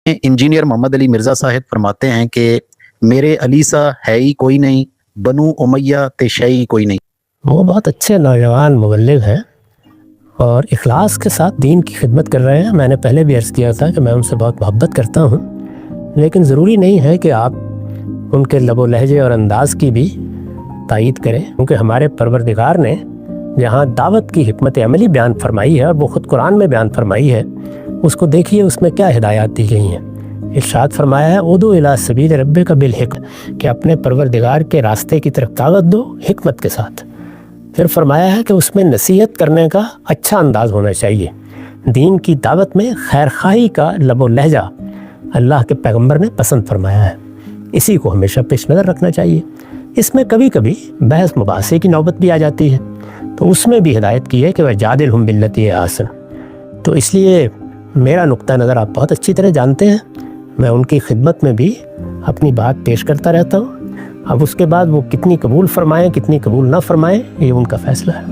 Engineer Mohammad Ali Mirza साहब फरमाते हैं कि मेरे अली सा है ही कोई नहीं, बनु उमैया ते शई कोई नहीं। वो बहुत अच्छे नौजवान मुबल्लिग हैं और इखलास के साथ दीन की खिदमत कर रहे हैं। मैंने पहले भी अर्ज़ किया था कि मैं उनसे बहुत मोहब्बत करता हूँ, लेकिन ज़रूरी नहीं है कि आप उनके लबो लहजे और अंदाज़ की भी तायीद करें, क्योंकि हमारे परवरदिगार ने जहाँ दावत की हिकमत अमली बयान फरमाई है और वो ख़ुद कुरान में बयान फरमाई है, उसको देखिए उसमें क्या हिदायत दी गई हैं। इरशाद फरमाया है उदू इला सबील रब्बिका बिल हिकमत, कि अपने परवरदिगार के रास्ते की तरफ दावत दो हिकमत के साथ। फिर फरमाया है कि उसमें नसीहत करने का अच्छा अंदाज होना चाहिए। दीन की दावत में खैर खाही का लबो लहजा अल्लाह के पैगंबर ने पसंद फरमाया है, इसी को हमेशा पेश नज़र रखना चाहिए। इसमें कभी कभी बहस मुबासे की नौबत भी आ जाती है, तो उसमें भी हिदायत की है कि वह जादिल हम बिल्लती आसन। तो इसलिए मेरा नुक्ता नज़र आप बहुत अच्छी तरह जानते हैं, मैं उनकी खिदमत में भी अपनी बात पेश करता रहता हूँ। अब उसके बाद वो कितनी कबूल फरमाएं कितनी कबूल ना फरमाएं, ये उनका फ़ैसला है।